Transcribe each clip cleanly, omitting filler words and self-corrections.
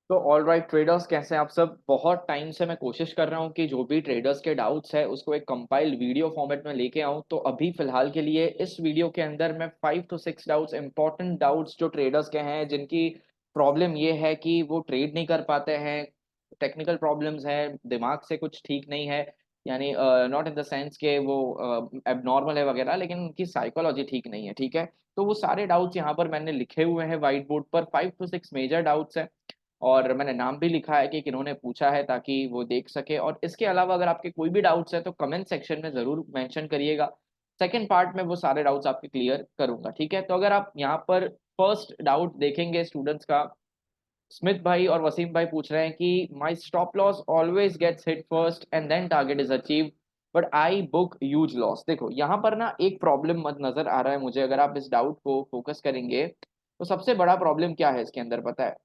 तो all right traders, कैसे हैं आप सब। बहुत टाइम से मैं कोशिश कर रहा हूं कि जो भी ट्रेडर्स के डाउट्स है उसको एक कंपाइल्ड वीडियो फॉर्मेट में लेके आऊं। तो अभी फिलहाल के लिए इस वीडियो के अंदर मैं 5 to 6 डाउट्स, इंपॉर्टेंट डाउट्स जो ट्रेडर्स के हैं, जिनकी प्रॉब्लम ये है कि वो ट्रेड नहीं कर पाते हैं, टेक्निकल प्रॉब्लम्स है, दिमाग से कुछ ठीक नहीं है, यानी नॉट इन द सेंस के वो एबनॉर्मल है वगैरह, लेकिन उनकी साइकोलॉजी ठीक नहीं है, ठीक है। तो वो सारे डाउट्स यहाँ पर मैंने लिखे हुए हैं व्हाइट बोर्ड पर। 5 to 6 मेजर डाउट्स है, और मैंने नाम भी लिखा है कि किन्होंने पूछा है, ताकि वो देख सके। और इसके अलावा अगर आपके कोई भी डाउट्स है तो कमेंट सेक्शन में जरूर मेंशन करिएगा। सेकंड पार्ट में वो सारे डाउट्स आपके क्लियर करूंगा, ठीक है। तो अगर आप यहाँ पर फर्स्ट डाउट देखेंगे स्टूडेंट्स का, स्मिथ भाई और वसीम भाई पूछ रहे हैं कि my stop loss always gets hit first and then target is achieve, but I book huge loss. देखो यहाँ पर ना एक प्रॉब्लम मत नजर आ रहा है मुझे, अगर आप इस डाउट को फोकस करेंगे तो सबसे बड़ा प्रॉब्लम क्या है इसके अंदर पता है।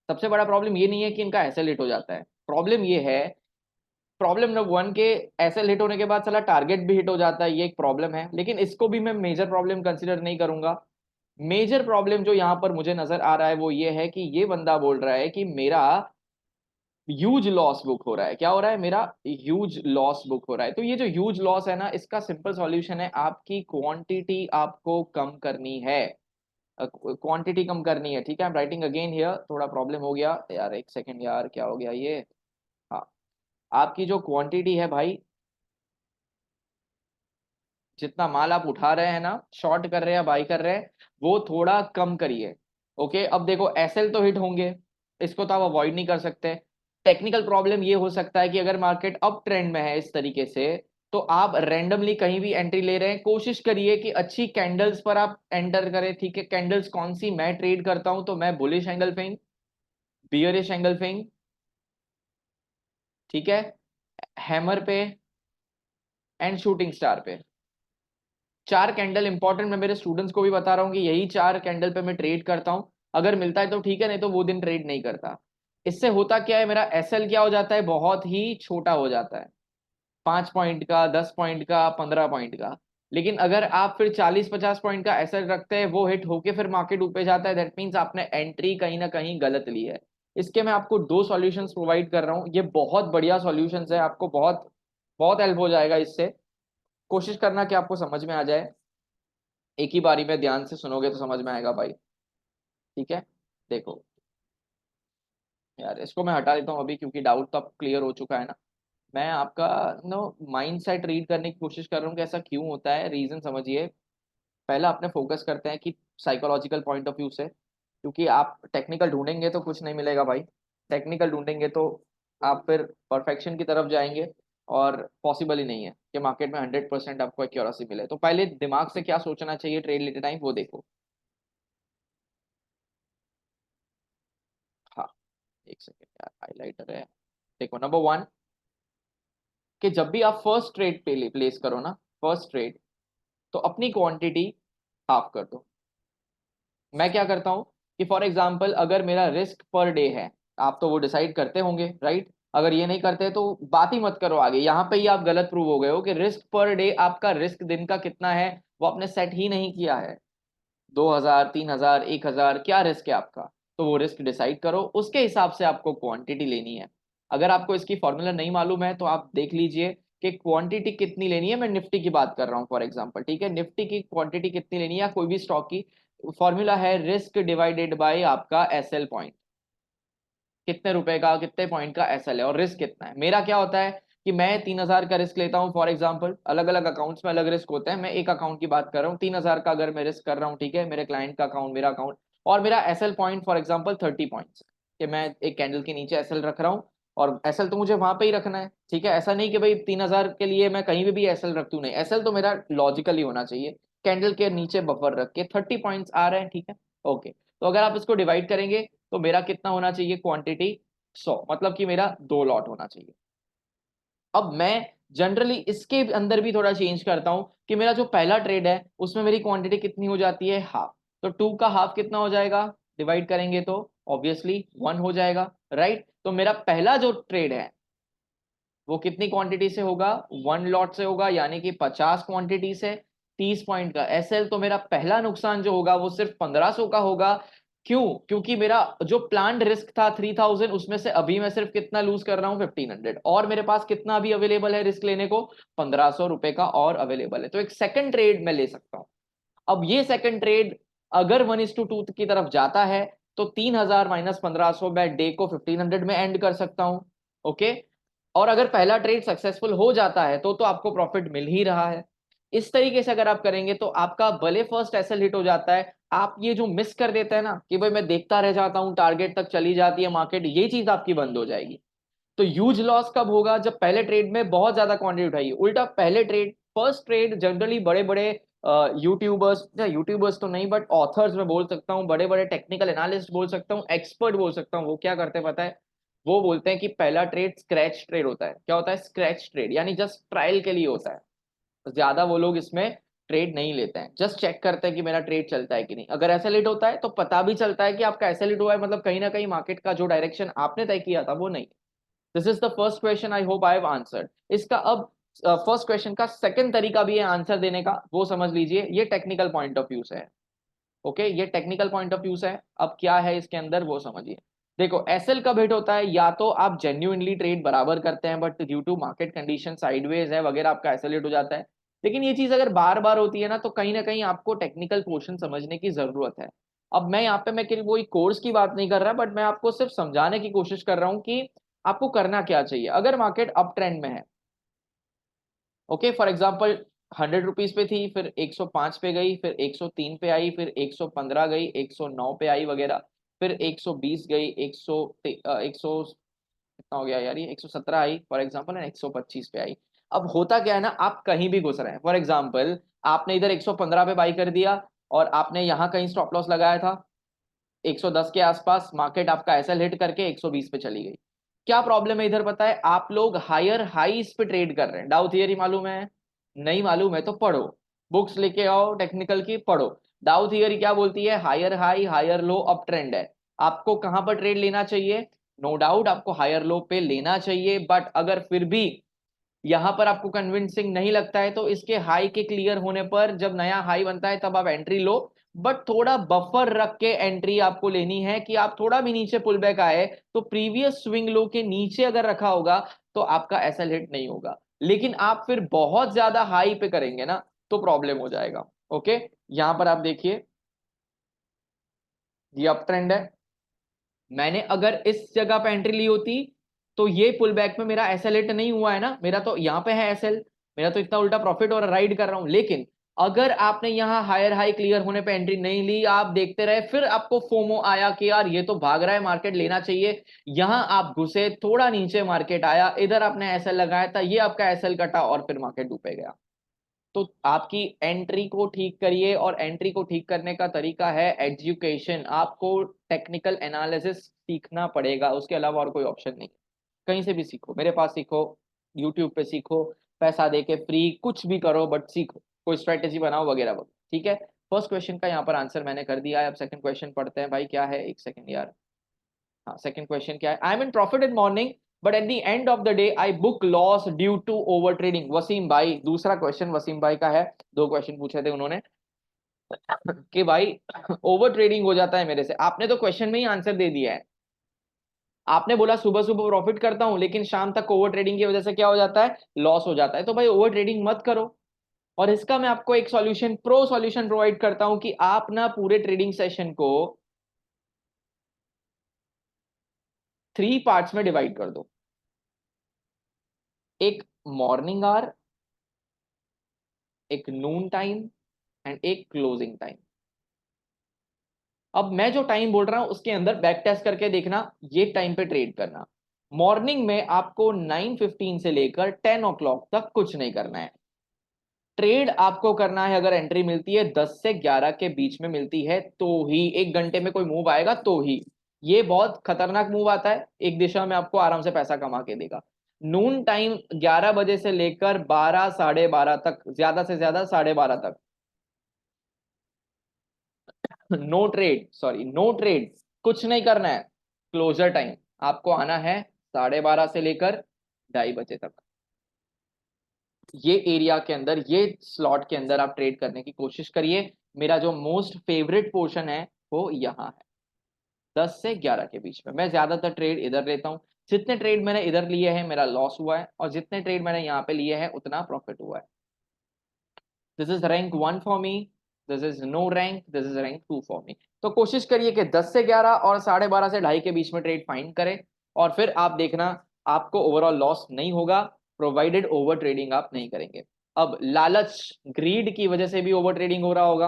सबसे बड़ा प्रॉब्लम ये नहीं है कि इनका एसएल हिट हो जाता है, प्रॉब्लम ये है, प्रॉब्लम नंबर वन के एसएल हिट होने के बाद साला टारगेट भी हिट हो जाता है, ये एक प्रॉब्लम है, लेकिन इसको भी मैं मेजर प्रॉब्लम कंसीडर नहीं करूंगा। मेजर प्रॉब्लम जो यहाँ पर मुझे नजर आ रहा है वो ये है कि ये बंदा बोल रहा है कि मेरा ह्यूज लॉस बुक हो रहा है। क्या हो रहा है? मेरा ह्यूज लॉस बुक हो रहा है। तो ये जो ह्यूज लॉस है ना, इसका सिंपल सॉल्यूशन है, आपकी क्वांटिटी आपको कम करनी है, क्वांटिटी कम करनी है, ठीक है। I am writing again here, थोड़ा प्रॉब्लम हो गया यार, एक सेकंड यार, क्या हो गया ये। हाँ, आपकी जो क्वांटिटी है भाई, जितना माल आप उठा रहे हैं ना, शॉर्ट कर रहे हैं या बाई कर रहे हैं, वो थोड़ा कम करिए। ओके, अब देखो एसएल तो हिट होंगे, इसको तो आप अवॉइड नहीं कर सकते। टेक्निकल प्रॉब्लम ये हो सकता है कि अगर मार्केट अप ट्रेंड में है इस तरीके से, तो आप रैंडमली कहीं भी एंट्री ले रहे हैं, कोशिश करिए कि अच्छी कैंडल्स पर आप एंटर करें, ठीक है। कैंडल्स कौन सी मैं ट्रेड करता हूं, तो मैं बुलिश एंगल फिंग, बियरिश एंगल फिंग, ठीक है, हैमर पे एंड शूटिंग स्टार पे। चार कैंडल इंपॉर्टेंट, मैं मेरे स्टूडेंट्स को भी बता रहा हूँ कि यही चार कैंडल पे मैं ट्रेड करता हूँ। अगर मिलता है तो ठीक है, नहीं तो वो दिन ट्रेड नहीं करता। इससे होता क्या है, मेरा एसएल क्या हो जाता है, बहुत ही छोटा हो जाता है, 5 पॉइंट का, 10 पॉइंट का, 15 पॉइंट का। लेकिन अगर आप फिर 40-50 पॉइंट का एसएल रखते हैं, वो हिट होके फिर मार्केट ऊपर जाता है, दैट मीन्स आपने एंट्री कहीं ना कहीं गलत ली है। इसके मैं आपको दो सॉल्यूशंस प्रोवाइड कर रहा हूँ, ये बहुत बढ़िया सॉल्यूशंस है, आपको बहुत बहुत हेल्प हो जाएगा इससे। कोशिश करना कि आपको समझ में आ जाए, एक ही बारी में ध्यान से सुनोगे तो समझ में आएगा भाई, ठीक है। देखो यार, इसको मैं हटा देता हूँ अभी, क्योंकि डाउट तो अब क्लियर हो चुका है ना। मैं आपका नो माइंड सेट रीड करने की कोशिश कर रहा हूँ कि ऐसा क्यों होता है, रीजन समझिए। पहला अपने फोकस करते हैं कि साइकोलॉजिकल पॉइंट ऑफ व्यू से, क्योंकि आप टेक्निकल ढूंढेंगे तो कुछ नहीं मिलेगा भाई। टेक्निकल ढूंढेंगे तो आप फिर परफेक्शन की तरफ जाएंगे, और पॉसिबल ही नहीं है कि मार्केट में 100% आपको एक्यूरेसी मिले। तो पहले दिमाग से क्या सोचना चाहिए ट्रेड लेते टाइम, वो देखो। हाँ, एक सेकेंड यार, हाईलाइटर है। देखो नंबर वन, कि जब भी आप फर्स्ट ट्रेड पे प्लेस करो ना, फर्स्ट ट्रेड, तो अपनी क्वांटिटी हाफ कर दो। मैं क्या करता हूं कि फॉर एग्जांपल अगर मेरा रिस्क पर डे है, आप तो वो डिसाइड करते होंगे राइट। अगर ये नहीं करते तो बात ही मत करो आगे, यहां पे ही आप गलत प्रूव हो गए हो कि रिस्क पर डे, आपका रिस्क दिन का कितना है वो आपने सेट ही नहीं किया है। 2,000, 3,000, 1,000, क्या रिस्क है आपका? तो वो रिस्क डिसाइड करो, उसके हिसाब से आपको क्वांटिटी लेनी है। अगर आपको इसकी फॉर्मूला नहीं मालूम है तो आप देख लीजिए कि क्वांटिटी कितनी लेनी है। मैं निफ्टी की बात कर रहा हूँ फॉर एग्जांपल, ठीक है। निफ्टी की क्वांटिटी कितनी लेनी है या कोई भी स्टॉक की, फॉर्मूला है रिस्क डिवाइडेड बाय आपका एसएल पॉइंट। कितने रुपए का, कितने पॉइंट का एसएल है और रिस्क कितना है। मेरा क्या होता है कि मैं 3,000 का रिस्क लेता हूँ फॉर एग्जांपल, अलग अलग अकाउंट्स में अलग रिस्क होते हैं, मैं एक अकाउंट की बात कर रहा हूँ। 3,000 का अगर मैं रिस्क कर रहा हूँ, ठीक है, मेरे क्लाइंट का अकाउंट, मेरा अकाउंट, और मेरा SL point for example 30 points, कि मैं एक कैंडल के नीचे एसएल रख रहा हूँ, और एसएल तो मुझे वहां पे ही रखना है, ठीक है। ऐसा नहीं कि भाई 3,000 के लिए मैं कहीं भी एसएल रख दूं, नहीं, एसएल तो मेरा लॉजिकली होना चाहिए। कैंडल के नीचे बफर रख के 30 पॉइंट्स आ रहे हैं, ठीक है, ओके। तो अगर आप इसको डिवाइड करेंगे तो मेरा कितना होना चाहिए क्वांटिटी, 100, मतलब कि मेरा 2 लॉट होना चाहिए। अब मैं जनरली इसके अंदर भी थोड़ा चेंज करता हूं कि मेरा जो पहला ट्रेड है उसमें मेरी क्वांटिटी कितनी हो जाती है, हाफ। तो 2 का हाफ कितना हो जाएगा, डिवाइड करेंगे तो ऑब्वियसली 1 हो जाएगा, राइट। तो मेरा पहला जो ट्रेड है वो कितनी क्वांटिटी से होगा, 1 लॉट से होगा, यानी कि 50 क्वांटिटी से, 30 पॉइंट का एसएल। तो मेरा पहला नुकसान जो होगा वो सिर्फ 1,500 का होगा, क्यों? क्योंकि मेरा जो प्लान्ड रिस्क था 3000, उसमें से अभी मैं सिर्फ कितना लूज कर रहा हूँ 1500, और मेरे पास कितना अभी अवेलेबल है रिस्क लेने को, 1500 रुपए का और अवेलेबल है, तो एक सेकंड ट्रेड मैं ले सकता हूँ। अब ये सेकंड ट्रेड अगर 1:2 की तरफ जाता है तो 3000 माइनस 1500 मैं डे को 1500 में एंड कर सकता हूं। ओके, और अगर पहला ट्रेड सक्सेसफुल हो जाता है तो आपको प्रॉफिट मिल ही रहा है। इस तरीके से अगर आप करेंगे तो आपका भले फर्स्ट एसएल हिट हो जाता है, आप ये जो मिस कर देते हैं ना कि भाई मैं देखता रह जाता हूं, टारगेट तक चली जाती है मार्केट, ये चीज आपकी बंद हो जाएगी। तो ह्यूज लॉस कब होगा? जब पहले ट्रेड में बहुत ज्यादा क्वांटिटी उठाइए। उल्टा पहले ट्रेड, फर्स्ट ट्रेड जनरली बड़े बड़े यूट्यूबर्स, या यूट्यूबर्स तो नहीं बट ऑथर्स मैं बोल सकता हूँ, बड़े बड़े टेक्निकल एनालिस्ट बोल सकता हूँ, एक्सपर्ट बोल सकता हूँ, वो क्या करते हैं पता है? वो बोलते हैं कि पहला ट्रेड स्क्रैच ट्रेड होता है। क्या होता है स्क्रैच ट्रेड? यानी जस्ट ट्रायल के लिए होता है, तो ज्यादा वो लोग इसमें ट्रेड नहीं लेते हैं, जस्ट चेक करते हैं कि मेरा ट्रेड चलता है कि नहीं। अगर ऐसा लेट होता है तो पता भी चलता है कि आपका ऐसा लेट हुआ है, मतलब कहीं ना कहीं मार्केट का जो डायरेक्शन आपने तय किया था वो नहीं। This is the first question, I hope I have answered इसका। अब फर्स्ट क्वेश्चन का सेकंड तरीका भी है आंसर देने का, वो समझ लीजिए, ये टेक्निकल पॉइंट ऑफ व्यू से है। ओके, ये टेक्निकल पॉइंट ऑफ व्यू से है। अब क्या है इसके अंदर वो समझिए। देखो एसएल कब हिट होता है? या तो आप जेन्युइनली ट्रेड बराबर करते हैं but due to market condition sideways है वगैरह, आपका एसएल हिट हो जाता है। लेकिन ये चीज अगर बार बार होती है ना कहीं आपको टेक्निकल पोर्शन समझने की जरूरत है। अब मैं यहाँ पे मैं केवल वही कोर्स की बात नहीं कर रहा, बट मैं आपको सिर्फ समझाने की कोशिश कर रहा हूँ कि आपको करना क्या चाहिए अगर मार्केट अप ट्रेंड में है। ओके, फॉर एग्जाम्पल 100 रुपीज पे थी, फिर 105 पे गई, फिर 103 पे आई, फिर 115 गई, 109 पे आई वगैरह, फिर 120 गई, 100 कितना हो गया यार ये, 117 आई फॉर एग्जाम्पल, एंड 125 पे आई। अब होता क्या है ना, आप कहीं भी घुस रहे हैं। फॉर एग्जाम्पल आपने इधर 115 पे बाई कर दिया और आपने यहाँ कहीं स्टॉप लॉस लगाया था 110 के आसपास, मार्केट आपका एसएल हिट करके 120 पे चली गई। क्या प्रॉब्लम है इधर पता है? आप लोग हायर हाईस पे ट्रेड कर रहे हैं। डाउ थियरी मालूम है? नहीं मालूम है तो पढ़ो, बुक्स लेके आओ टेक्निकल की, पढ़ो। डाउ थियरी क्या बोलती है? Higher high higher low up trend है। आपको कहां पर ट्रेड लेना चाहिए? नो डाउट आपको हायर लो पे लेना चाहिए, बट अगर फिर भी यहां पर आपको कन्विंसिंग नहीं लगता है तो इसके हाई के क्लियर होने पर जब नया हाई बनता है तब आप एंट्री लो। बट थोड़ा बफर रख के एंट्री आपको लेनी है कि आप थोड़ा भी नीचे पुल बैक आए तो प्रीवियस स्विंग लो के नीचे अगर रखा होगा तो आपका एसएल हिट नहीं होगा। लेकिन आप फिर बहुत ज्यादा हाई पे करेंगे ना तो प्रॉब्लम हो जाएगा। ओके, यहां पर आप देखिए ये अप ट्रेंड है, मैंने अगर इस जगह पे एंट्री ली होती तो ये पुल बैक में मेरा एसएल हिट नहीं हुआ है ना, मेरा तो यहाँ पे है एसएल, मेरा तो इतना उल्टा प्रॉफिट और राइड कर रहा हूं। लेकिन अगर आपने यहाँ हायर हाई क्लियर होने पे एंट्री नहीं ली, आप देखते रहे, फिर आपको फोमो आया कि यार ये तो भाग रहा है मार्केट, लेना चाहिए, यहां आप घुसे, थोड़ा नीचे मार्केट आया, इधर आपने एसएल लगाया था, ये आपका एसएल कटा और फिर मार्केट डूबे गया। तो आपकी एंट्री को ठीक करिए, और एंट्री को ठीक करने का तरीका है एजुकेशन। आपको टेक्निकल एनालिसिस सीखना पड़ेगा, उसके अलावा और कोई ऑप्शन नहीं। कहीं से भी सीखो, मेरे पास सीखो, यूट्यूब पे सीखो, पैसा दे के फ्री कुछ भी करो, बट सीखो, कोई स्ट्रेटेजी बनाओ वगैरह वगैरह। ठीक है, फर्स्ट क्वेश्चन का यहाँ पर आंसर मैंने कर दिया है। अब सेकंड क्वेश्चन पढ़ते हैं भाई, क्या है, एक सेकंड यार। हाँ, सेकंड क्वेश्चन क्या है? I am in profit in morning but at the end of the day I book loss due to over trading. Wasim भाई, दूसरा क्वेश्चन वसीम भाई का है। दो क्वेश्चन पूछे थे उन्होंने कि भाई ओवर ट्रेडिंग हो जाता है मेरे से। आपने तो क्वेश्चन में ही आंसर दे दिया है, आपने बोला सुबह सुबह प्रॉफिट करता हूं लेकिन शाम तक ओवर ट्रेडिंग की वजह से क्या हो जाता है? लॉस हो जाता है। तो भाई ओवर ट्रेडिंग मत करो। और इसका मैं आपको एक सॉल्यूशन, प्रो सॉल्यूशन प्रोवाइड करता हूं कि आप ना पूरे ट्रेडिंग सेशन को 3 पार्ट्स में डिवाइड कर दो। एक मॉर्निंग आवर, एक नून टाइम, एंड एक क्लोजिंग टाइम। अब मैं जो टाइम बोल रहा हूं उसके अंदर बैक टेस्ट करके देखना, ये टाइम पे ट्रेड करना। मॉर्निंग में आपको 9:15 से लेकर 10 o'clock तक कुछ नहीं करना है। ट्रेड आपको करना है, अगर एंट्री मिलती है 10 से 11 के बीच में मिलती है तो ही, 1 घंटे में कोई मूव आएगा तो ही। ये बहुत खतरनाक मूव आता है, एक दिशा में आपको आराम से पैसा कमा के देगा। नून टाइम 11 बजे से लेकर 12 12:30 तक, ज्यादा से ज्यादा 12:30 तक no trade, sorry no trade, कुछ नहीं करना है। क्लोजर टाइम आपको आना है 12:30 से लेकर 2:30 बजे तक। ये एरिया के अंदर, ये स्लॉट के अंदर आप ट्रेड करने की कोशिश करिए। मेरा जो मोस्ट फेवरेट पोर्शन है वो यहाँ है। 10 से 11 के बीच में। मैं ज्यादातर ट्रेड इधर लेता हूँ, जितने ट्रेड मैंने इधर लिए हैं मेरा लॉस हुआ है, और जितने ट्रेड मैंने यहाँ पे लिए हैं उतना प्रॉफिट हुआ है। This is rank 1 for me, this is no rank, this is rank 2 for me. तो कोशिश करिए कि 10 से 11 और 12:30 से 2:30 के बीच में ट्रेड फाइंड करें, और फिर आप देखना आपको ओवरऑल लॉस नहीं होगा, प्रोवाइडेड ओवर ट्रेडिंग आप नहीं करेंगे। अब लालच, ग्रीड की वजह से भी ओवर ट्रेडिंग हो रहा होगा।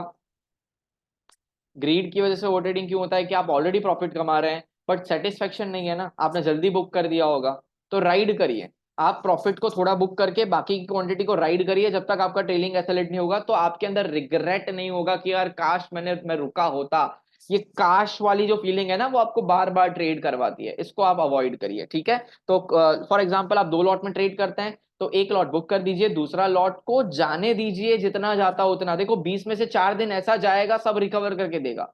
ग्रीड की वजह से ओवर ट्रेडिंग क्यों होता है कि आप ऑलरेडी प्रॉफिट कमा रहे हैं बट सेटिस्फेक्शन नहीं है ना, आपने जल्दी बुक कर दिया होगा। तो राइड करिए, आप प्रॉफिट को थोड़ा बुक करके बाकी की क्वांटिटी को राइड करिए जब तक आपका ट्रेलिंग एसेलेट नहीं होगा। तो आपके अंदर रिग्रेट नहीं होगा कि यार काश मैं रुका होता। ये काश वाली जो फीलिंग है ना वो आपको बार बार ट्रेड करवाती है, इसको आप अवॉइड करिए, ठीक है। तो फॉर एग्जांपल आप 2 लॉट में ट्रेड करते हैं, तो एक लॉट बुक कर दीजिए, दूसरा लॉट को जाने दीजिए जितना जाता उतना। देखो 20 में से 4 दिन ऐसा जाएगा सब रिकवर करके देगा,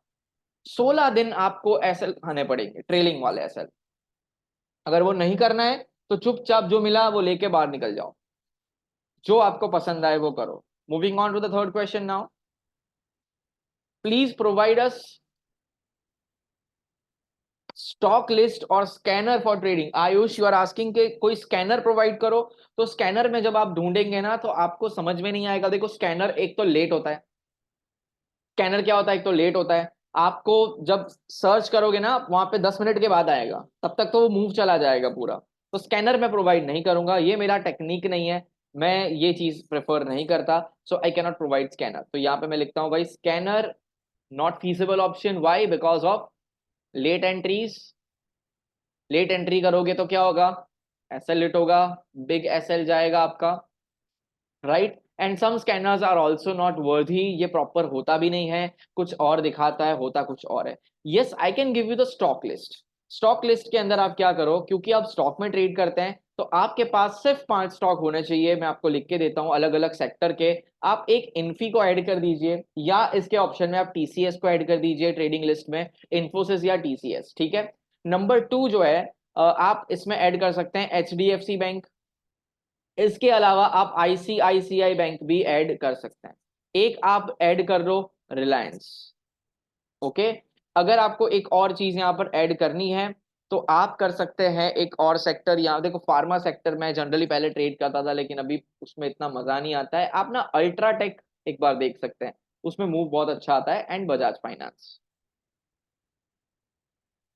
16 दिन आपको एसएल खाने पड़ेंगे, ट्रेलिंग वाले एसएल। अगर वो नहीं करना है तो चुपचाप जो मिला वो लेके बाहर निकल जाओ, जो आपको पसंद आए वो करो। Moving on to the third question now, please provide us stock list और scanner for trading. Ayush you are asking के कोई स्कैनर प्रोवाइड करो। तो स्कैनर में जब आप ढूंढेंगे ना तो आपको समझ में नहीं आएगा। देखो स्कैनर एक तो लेट होता है, स्कैनर क्या होता है, एक तो लेट होता है। आपको जब सर्च करोगे ना वहां पे 10 मिनट के बाद आएगा, तब तक तो वो मूव चला जाएगा पूरा। तो स्कैनर मैं प्रोवाइड नहीं करूंगा, ये मेरा टेक्निक नहीं है, मैं ये चीज प्रेफर नहीं करता। सो आई कैनॉट प्रोवाइड स्कैनर। तो यहाँ पे मैं लिखता हूँ भाई scanner not feasible option. Y? Because of late entries. Late entry करोगे तो क्या होगा, एसएल लिट होगा, बिग एसएल जाएगा आपका, right. And some scanners are also not worthy, ये प्रॉपर होता भी नहीं है, कुछ और दिखाता है, होता कुछ और है। Yes I can give you the stock list. Stock list के अंदर आप क्या करो, क्योंकि आप स्टॉक में ट्रेड करते हैं तो आपके पास सिर्फ 5 स्टॉक होने चाहिए। मैं आपको लिख के देता हूं अलग अलग सेक्टर के। आप एक इन्फी को ऐड कर दीजिए, या इसके ऑप्शन में आप टीसीएस को ऐड कर दीजिए ट्रेडिंग लिस्ट में, इन्फोसिस या टीसीएस, ठीक है। नंबर 2 जो है आप इसमें ऐड कर सकते हैं एचडीएफसी बैंक। इसके अलावा आप आईसीआईसीआई बैंक भी ऐड कर सकते हैं। एक आप ऐड कर लो रिलायंस, ओके। अगर आपको एक और चीज यहां पर ऐड करनी है तो आप कर सकते हैं एक और सेक्टर। यहाँ देखो फार्मा सेक्टर में जनरली पहले ट्रेड करता था लेकिन अभी उसमें इतना मजा नहीं आता है। आप ना अल्ट्राटेक एक बार देख सकते हैं, उसमें मूव बहुत अच्छा आता है, एंड बजाज फाइनेंस।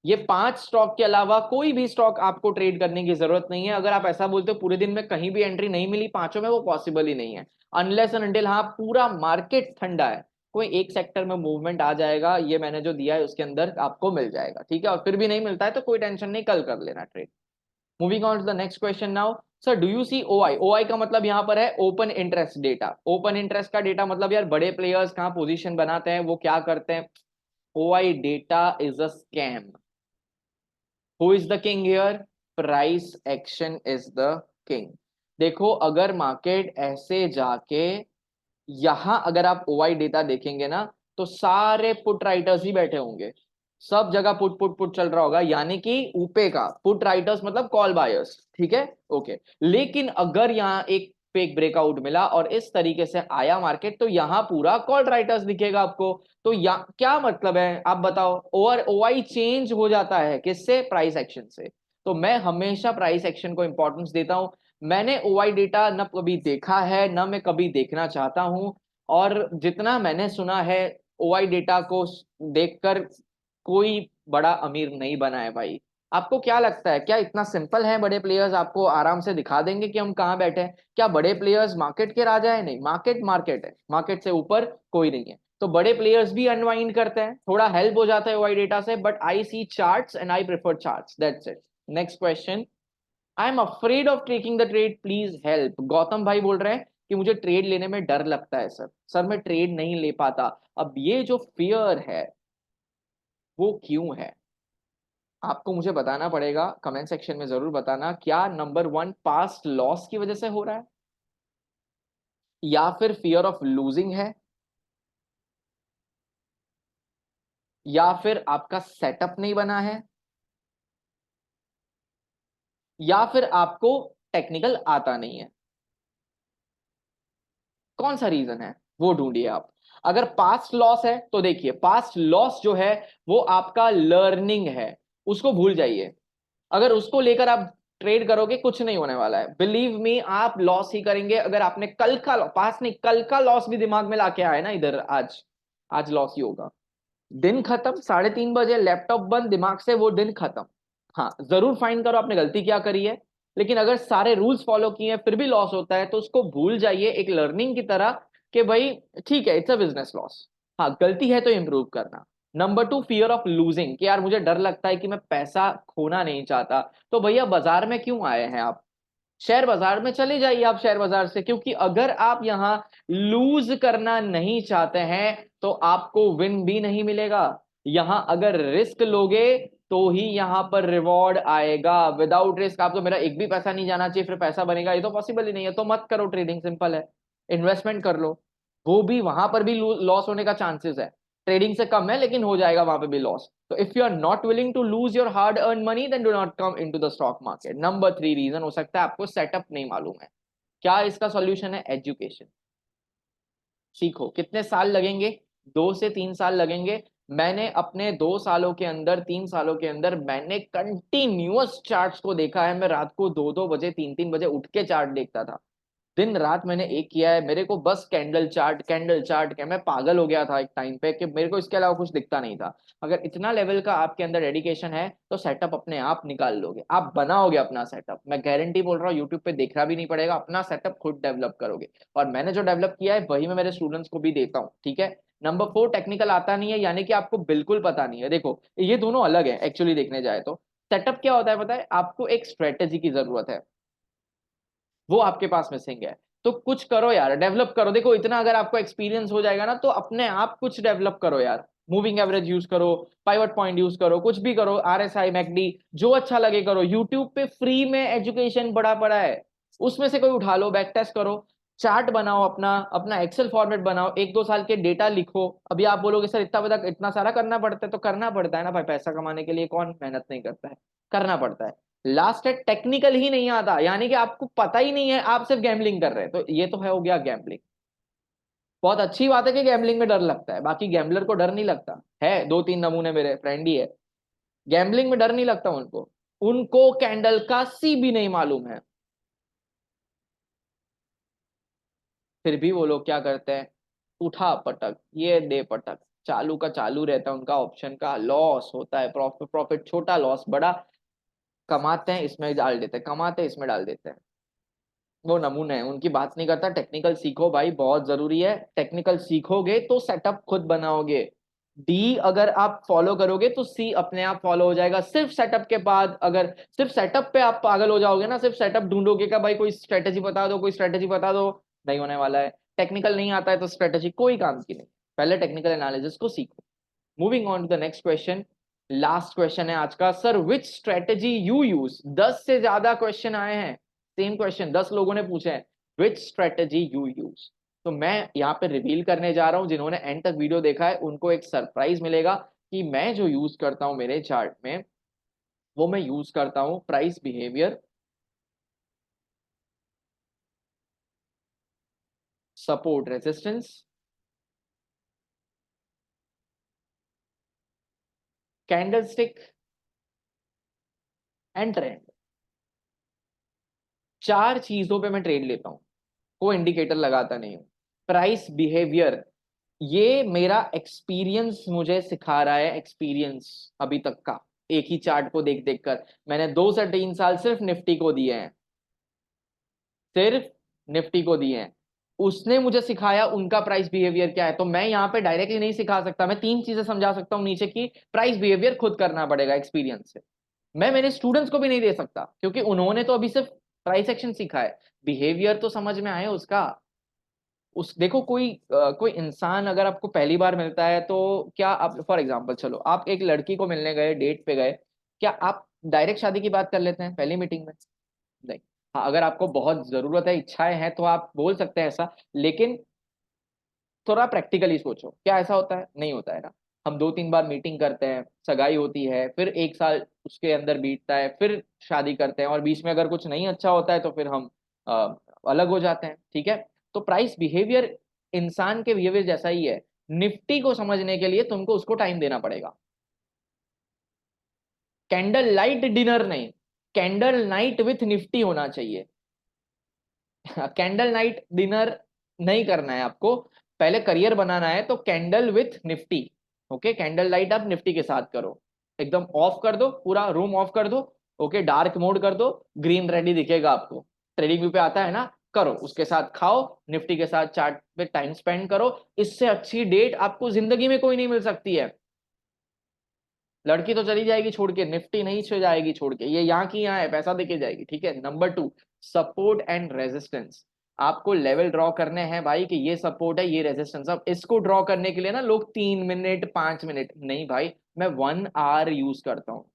ये 5 स्टॉक के अलावा कोई भी स्टॉक आपको ट्रेड करने की जरूरत नहीं है। अगर आप ऐसा बोलते हो पूरे दिन में कहीं भी एंट्री नहीं मिली पांचों में, वो पॉसिबल ही नहीं है, अनलेस एंड अनटिल हाँ पूरा मार्केट ठंडा है, कोई एक सेक्टर में मूवमेंट आ जाएगा, ये मैंने जो दिया है उसके अंदर आपको मिल जाएगा, ठीक है। और फिर भी नहीं मिलता है तो कोई टेंशन नहीं, कल कर लेना trade. Moving on to the next question now, sir do you see OI? OI का मतलब यहाँ पर है open interest data. Open interest का डेटा मतलब यार बड़े प्लेयर्स कहाँ पोजीशन बनाते हैं, वो क्या करते हैं। OI data is a scam. Who is the king here? Price action is the king. देखो अगर मार्केट ऐसे जाके यहां अगर आप ओआई डेटा देखेंगे ना तो सारे पुट राइटर्स ही बैठे होंगे, सब जगह पुट पुट पुट चल रहा होगा, यानी कि ऊपे का पुट राइटर्स मतलब कॉल बायर्स, ठीक है, ओके। लेकिन अगर यहाँ एक फेक ब्रेकआउट मिला और इस तरीके से आया मार्केट तो यहाँ पूरा कॉल राइटर्स दिखेगा आपको। तो क्या मतलब है आप बताओ। और ओआई चेंज हो जाता है किससे? प्राइस एक्शन से। तो मैं हमेशा प्राइस एक्शन को इंपॉर्टेंस देता हूं। मैंने ओआई डेटा न कभी देखा है न मैं कभी देखना चाहता हूं, और जितना मैंने सुना है ओआई डेटा को देखकर कोई बड़ा अमीर नहीं बना है भाई। आपको क्या लगता है, क्या इतना सिंपल है? बड़े प्लेयर्स आपको आराम से दिखा देंगे कि हम कहाँ बैठे हैं? क्या बड़े प्लेयर्स मार्केट के राजा है? नहीं, मार्केट मार्केट है, मार्केट से ऊपर कोई नहीं है। तो बड़े प्लेयर्स भी अनवाइंड करते हैं, थोड़ा हेल्प हो जाता है ओआई डेटा से, but I see charts and I prefer charts, that's it. Next question, I am afraid of taking the trade, please help. Gautam भाई बोल रहे हैं कि मुझे ट्रेड लेने में डर लगता है सर, मैं ट्रेड नहीं ले पाता। अब ये जो फियर है वो क्यों है, आपको मुझे बताना पड़ेगा, कमेंट सेक्शन में जरूर बताना। क्या नंबर 1 पास्ट लॉस की वजह से हो रहा है, या फिर फियर ऑफ लूजिंग है, या फिर आपका सेटअप नहीं बना है, या फिर आपको टेक्निकल आता नहीं है? कौन सा रीजन है वो ढूंढिए आप। अगर पास्ट लॉस है तो देखिए, पास्ट लॉस जो है वो आपका लर्निंग है, उसको भूल जाइए। अगर उसको लेकर आप ट्रेड करोगे कुछ नहीं होने वाला है, बिलीव मी, आप लॉस ही करेंगे। अगर आपने कल का, पास नहीं, कल का लॉस भी दिमाग में लाके आए ना इधर, आज आज लॉस ही होगा। दिन खत्म, 3:30 बजे लैपटॉप बंद, दिमाग से वो दिन खत्म। हाँ, जरूर फाइंड करो आपने गलती क्या करी है, लेकिन अगर सारे रूल्स फॉलो किए हैं फिर भी लॉस होता है तो उसको भूल जाइए, एक लर्निंग की तरह कि भाई ठीक है, इट्स अ बिजनेस लॉस। हाँ, गलती है तो इंप्रूव करना। नंबर 2, फियर ऑफ लूजिंग, कि यार मुझे डर लगता है कि मैं पैसा खोना नहीं चाहता। तो भैया बाजार में क्यों आए हैं आप? शेयर बाजार में चले जाइए आप, शेयर बाजार से, क्योंकि अगर आप यहां लूज करना नहीं चाहते हैं तो आपको विन भी नहीं मिलेगा। यहां अगर रिस्क लोगे तो ही यहां पर रिवॉर्ड आएगा। विदाउट रिस्क आप तो, मेरा एक भी पैसा नहीं जाना चाहिए फिर पैसा बनेगा, ये तो पॉसिबल ही नहीं है। तो मत करो ट्रेडिंग, सिंपल है। इन्वेस्टमेंट कर लो, वो भी वहां पर भी लॉस होने का चांसेस है, ट्रेडिंग से कम है लेकिन हो जाएगा वहां पे भी लॉस। तो if you are not willing to lose your hard earn money then do not come into the stock market. Number 3 reason हो सकता है आपको सेटअप नहीं मालूम है। क्या इसका सॉल्यूशन है? एजुकेशन। सीखो। कितने साल लगेंगे? 2 से 3 साल लगेंगे। मैंने अपने 2 सालों के अंदर, 3 सालों के अंदर मैंने कंटिन्यूअस चार्ट्स को देखा है। मैं रात को 2-2 बजे, 3-3 बजे उठ के चार्ट देखता था। दिन रात मैंने एक किया है, मेरे को बस कैंडल चार्ट, कैंडल चार्ट क्या, मैं पागल हो गया था एक टाइम पे कि मेरे को इसके अलावा कुछ दिखता नहीं था। अगर इतना लेवल का आपके अंदर डेडिकेशन है तो सेटअप अपने आप निकाल लोगे, आप बनाओगे अपना सेटअप। मैं गारंटी बोल रहा हूँ, यूट्यूब पे देखना भी नहीं पड़ेगा, अपना सेटअप खुद डेवलप करोगे। और मैंने जो डेवलप किया है वही मैं मेरे स्टूडेंट्स को भी देता हूँ, ठीक है। नंबर 4, टेक्निकल आता नहीं है, यानी कि आपको बिल्कुल पता नहीं है। देखो ये दोनों अलग है एक्चुअली, देखने जाए तो। सेटअप क्या होता है पता है आपको? एक स्ट्रेटेजी की जरूरत है, वो आपके पास मिसिंग है। तो कुछ करो यार, डेवलप करो। देखो इतना अगर आपको एक्सपीरियंस हो जाएगा ना तो अपने आप कुछ डेवलप करो यार। मूविंग एवरेज यूज करो, पाइवट पॉइंट यूज करो, कुछ भी करो, आरएसआई, मैकडी, जो अच्छा लगे करो। यूट्यूब पे फ्री में एजुकेशन बड़ा पड़ा है, उसमें से कोई उठा लो, बैक टेस्ट करो, चार्ट बनाओ, अपना अपना एक्सेल फॉर्मेट बनाओ, 1-2 साल के डेटा लिखो। अभी आप बोलोगे सर इतना बड़ा, इतना सारा करना पड़ता है, तो करना पड़ता है ना भाई, पैसा कमाने के लिए कौन मेहनत नहीं करता है, करना पड़ता है। लास्ट है, टेक्निकल ही नहीं आता, यानी कि आपको पता ही नहीं है, आप सिर्फ गैम्बलिंग कर रहे हैं, तो ये तो है, हो गया गैम्बलिंग। बहुत अच्छी बात है कि गैम्बलिंग में डर लगता है, बाकी गैम्बलर को डर नहीं लगता है। 2-3 नमूने मेरे फ्रेंड ही है, गैम्बलिंग में डर नहीं लगता उनको, उनको कैंडल का सी भी नहीं मालूम है, फिर भी वो लोग क्या करते हैं, उठा पटक, ये दे पटक, चालू का चालू रहता है उनका, ऑप्शन का लॉस होता है, प्रॉफिट प्रॉफिट छोटा, लॉस बड़ा, कमाते हैं इसमें डाल देते हैं, कमाते हैं इसमें डाल देते हैं। वो नमूने हैं, उनकी बात नहीं करता। टेक्निकल सीखो भाई, बहुत जरूरी है। टेक्निकल सीखोगे तो सेटअप खुद बनाओगे। डी अगर आप फॉलो करोगे तो सी अपने आप फॉलो हो जाएगा। सिर्फ सेटअप के बाद, अगर सिर्फ सेटअप पे आप पागल हो जाओगे ना, सिर्फ सेटअप ढूंढोगे का भाई कोई स्ट्रेटेजी बता दो, कोई स्ट्रेटेजी बता दो, नहीं होने वाला है। टेक्निकल नहीं आता है तो स्ट्रेटेजी कोई काम की नहीं। पहले टेक्निकल एनालिसिस को सीखो। Moving on to the next question. Last question है आज का। Sir which strategy you use? 10 से ज्यादा क्वेश्चन आए हैं, सेम क्वेश्चन 10 लोगों ने पूछे हैं, विच स्ट्रेटेजी यू यूज। तो मैं यहाँ पे रिवील करने जा रहा हूं, जिन्होंने एंड तक वीडियो देखा है उनको एक सरप्राइज मिलेगा कि मैं जो यूज करता हूं मेरे चार्ट में, वो मैं यूज करता हूं price behaviour, support resistance, candlestick and trend. 4 चीजों पे मैं ट्रेड लेता हूँ, कोई इंडिकेटर लगाता नहीं हूँ। प्राइस बिहेवियर, ये मेरा एक्सपीरियंस मुझे सिखा रहा है, एक्सपीरियंस अभी तक का, एक ही चार्ट को देख देख कर। मैंने 2 से 3 साल सिर्फ निफ्टी को दिए हैं, सिर्फ निफ्टी को दिए हैं। उसने मुझे सिखाया उनका प्राइस बिहेवियर क्या है। तो मैं यहाँ पे डायरेक्टली नहीं सिखा सकता, मैं 3 चीजें समझा सकता हूँ नीचे की, प्राइस बिहेवियर खुद करना पड़ेगा एक्सपीरियंस से। मैं मेरे स्टूडेंट्स को भी नहीं दे सकता क्योंकि उन्होंने तो अभी सिर्फ प्राइस एक्शन सीखा है, बिहेवियर तो समझ में आए उसका। उस देखो कोई इंसान अगर आपको पहली बार मिलता है तो क्या आप, फॉर एग्जांपल चलो आप एक लड़की को मिलने गए, डेट पे गए, क्या आप डायरेक्ट शादी की बात कर लेते हैं पहली मीटिंग में? नहीं। हाँ, अगर आपको बहुत जरूरत है, इच्छाएं हैं तो आप बोल सकते हैं ऐसा, लेकिन थोड़ा प्रैक्टिकली सोचो, क्या ऐसा होता है? नहीं होता है ना। हम 2-3 बार मीटिंग करते हैं, सगाई होती है, फिर 1 साल उसके अंदर बीतता है, फिर शादी करते हैं, और बीच में अगर कुछ नहीं अच्छा होता है तो फिर हम अलग हो जाते हैं, ठीक है। तो प्राइस बिहेवियर इंसान के बिहेवियर जैसा ही है। निफ्टी को समझने के लिए तुमको उसको टाइम देना पड़ेगा। कैंडल लाइट डिनर नहीं, कैंडल नाइट विथ निफ्टी होना चाहिए। कैंडल नाइट डिनर नहीं करना है आपको, पहले करियर बनाना है तो candle with Nifty. Okay, candle light आप निफ्टी के साथ करो, एकदम ऑफ कर दो, पूरा रूम ऑफ कर दो। ओके, डार्क मोड कर दो, ग्रीन रेडी दिखेगा आपको, ट्रेडिंग व्यू पे आता है ना, करो उसके साथ, खाओ निफ्टी के साथ, चार्ट पे टाइम स्पेंड करो। इससे अच्छी डेट आपको जिंदगी में कोई नहीं मिल सकती है। लड़की तो चली जाएगी छोड़ के, निफ्टी नहीं छो जाएगी छोड़ के, ये यहाँ की यहाँ है, पैसा देके जाएगी। ठीक है, नंबर 2, सपोर्ट एंड रेजिस्टेंस। आपको लेवल ड्रॉ करने हैं भाई कि ये सपोर्ट है ये रेजिस्टेंस। अब इसको ड्रॉ करने के लिए ना लोग 3 मिनट 5 मिनट, नहीं भाई, मैं 1 आवर यूज करता हूँ,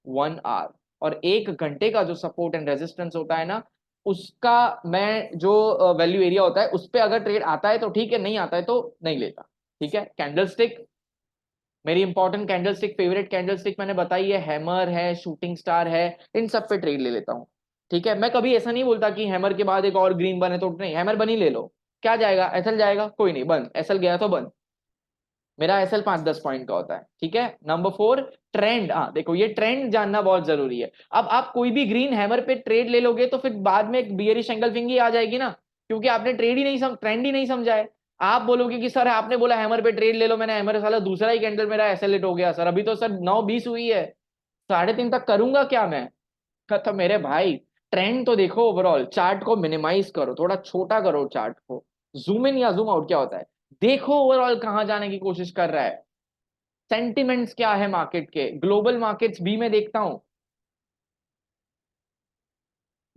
1 आवर। और 1 घंटे का जो सपोर्ट एंड रेजिस्टेंस होता है ना, उसका मैं जो वैल्यू एरिया होता है उस पर अगर ट्रेड आता है तो ठीक है, नहीं आता है तो नहीं लेता। ठीक है, कैंडलस्टिक, मेरी इंपॉर्टेंट कैंडलस्टिक, फेवरेट कैंडलस्टिक मैंने बताई है, हैमर है, शूटिंग स्टार है, इन सब पे ट्रेड ले लेता हूँ। ठीक है, मैं कभी ऐसा नहीं बोलता कि हैमर के बाद एक और ग्रीन बने तो नहीं, हैमर बनी ले लो, क्या जाएगा, एसएल जाएगा कोई नहीं, बंद, एसएल गया तो बंद। मेरा एसएल 5-10 पॉइंट का होता है। ठीक है, नंबर 4, ट्रेंड। हाँ देखो, ये ट्रेंड जानना बहुत जरूरी है। अब आप कोई भी ग्रीन हैमर पे ट्रेड ले लोगे तो फिर बाद में एक बियरिश एंगल्फिंग आ जाएगी ना, क्योंकि आपने ट्रेड ही नहीं ट्रेंड ही नहीं समझा है। आप बोलोगे कि सर आपने बोला हैमर पे ट्रेड ले लो, मैंने हैमर साला दूसरा ही कैंडल मेरा एसएल हो गया सर, अभी तो सर 9:20 हुई है, 3:30 तक करूंगा क्या मैं। तो मेरे भाई, ट्रेंड तो देखो, ओवरऑल चार्ट को मिनिमाइज करो, थोड़ा छोटा करो चार्ट को, जूम इन या जूम आउट क्या होता है, देखो ओवरऑल कहां जाने की कोशिश कर रहा है, सेंटिमेंट्स क्या है मार्केट के। ग्लोबल मार्केट्स भी मैं देखता हूं,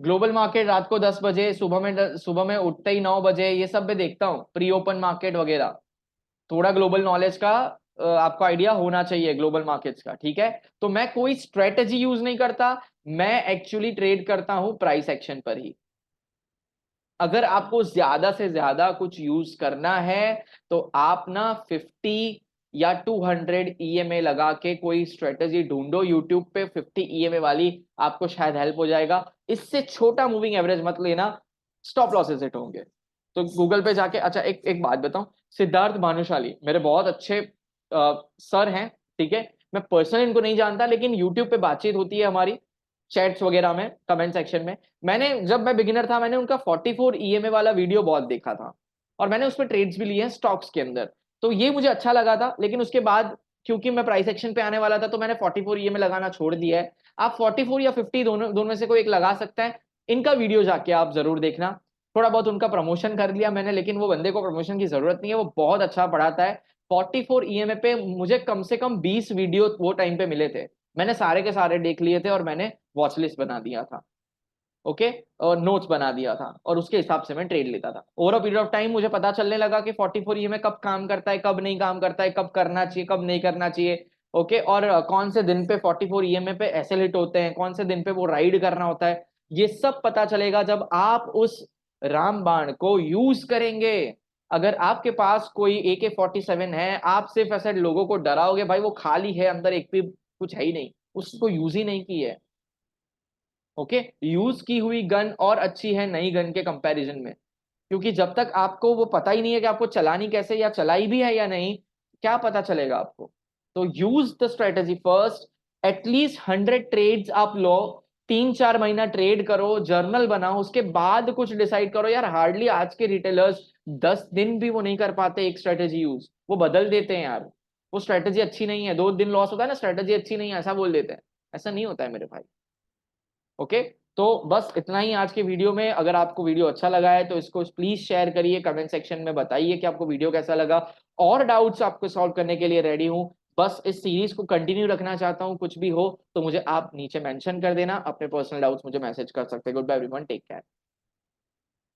ग्लोबल मार्केट रात को 10 बजे, सुबह में उठते ही 9 बजे, ये सब मैं देखता हूँ, प्री ओपन मार्केट वगैरह। थोड़ा ग्लोबल नॉलेज का आपको आइडिया होना चाहिए ग्लोबल मार्केट्स का। ठीक है, तो मैं कोई स्ट्रेटेजी यूज नहीं करता, मैं एक्चुअली ट्रेड करता हूं प्राइस एक्शन पर ही। अगर आपको ज्यादा से ज्यादा कुछ यूज करना है तो आप ना 50 या 200 ईएमए लगा के कोई स्ट्रेटेजी ढूंढो, यूट्यूब पे 50 ईएमए वाली, आपको शायद हेल्प हो जाएगा। इससे छोटा मूविंग एवरेज मत लेना, स्टॉप लॉसेस हिट होंगे। तो गूगल पे जाके, अच्छा एक एक बात बताऊं, सिद्धार्थ भानुशाली मेरे बहुत अच्छे सर हैं। ठीक है, मैं पर्सनली इनको नहीं जानता, लेकिन यूट्यूब पे बातचीत होती है हमारी, चैट्स वगैरह में, कमेंट सेक्शन में। मैंने, जब मैं बिगिनर था, मैंने उनका 44 ईएमए वाला वीडियो बहुत देखा था, और मैंने उस पर ट्रेड्स भी लिए हैं स्टॉक्स के अंदर। तो ये मुझे अच्छा लगा था, लेकिन उसके बाद क्योंकि मैं प्राइस एक्शन पे आने वाला था तो मैंने 44 ईएमए लगाना छोड़ दिया है। आप 44 या 50 दोनों दोनों में से कोई एक लगा सकता है। इनका वीडियो जाके आप जरूर देखना, थोड़ा बहुत उनका प्रमोशन कर लिया मैंने, लेकिन वो बंदे को प्रमोशन की जरूरत नहीं है, वो बहुत अच्छा पढ़ाता है। 44 ईएमए पे मुझे कम से कम 20 वीडियो वो टाइम पे मिले थे, मैंने सारे के सारे देख लिए थे, और मैंने वॉच लिस्ट बना दिया था। ओके, और नोट्स बना दिया था, और उसके हिसाब से मैं ट्रेड लेता था। Over a period of time मुझे पता चलने लगा कि 44 ईएमए कब काम करता है, कब नहीं काम करता है, कब करना चाहिए, कब नहीं करना चाहिए। ओके, और कौन से दिन पे 44 ईएमए पे एसएल हिट होते हैं, कौन से दिन पे वो राइड करना होता है, ये सब पता चलेगा जब आप उस रामबाण को यूज करेंगे। अगर आपके पास कोई AK-47 है, आप सिर्फ ऐसे लोगों को डराओगे, भाई वो खाली है, अंदर एक भी कुछ है ही नहीं, उसको यूज ही नहीं की है। ओके, यूज की हुई गन और अच्छी है नई गन के कंपैरिजन में, क्योंकि जब तक आपको वो पता ही नहीं है कि आपको चलानी कैसे, या चलाई भी है या नहीं, क्या पता चलेगा आपको। तो use the strategy first, at least 100 trades आप लो, 3-4 महीना ट्रेड करो, जर्नल बनाओ, उसके बाद कुछ डिसाइड करो। यार हार्डली आज के रिटेलर्स 10 दिन भी वो नहीं कर पाते एक स्ट्रेटेजी यूज, वो बदल देते हैं यार, वो स्ट्रेटेजी अच्छी नहीं है, 2 दिन लॉस होता है ना, स्ट्रेटेजी अच्छी नहीं है ऐसा बोल देते हैं, ऐसा नहीं होता है मेरे भाई। ओके, तो बस इतना ही आज के वीडियो में। अगर आपको वीडियो अच्छा लगा है तो इसको प्लीज शेयर करिए, कमेंट सेक्शन में बताइए कि आपको वीडियो कैसा लगा, और डाउट्स आपको सॉल्व करने के लिए रेडी हूं। बस इस सीरीज को कंटिन्यू रखना चाहता हूं, कुछ भी हो तो मुझे आप नीचे मेंशन कर देना, अपने पर्सनल डाउट्स मुझे मैसेज कर सकते हैं। Good bye everyone, take care.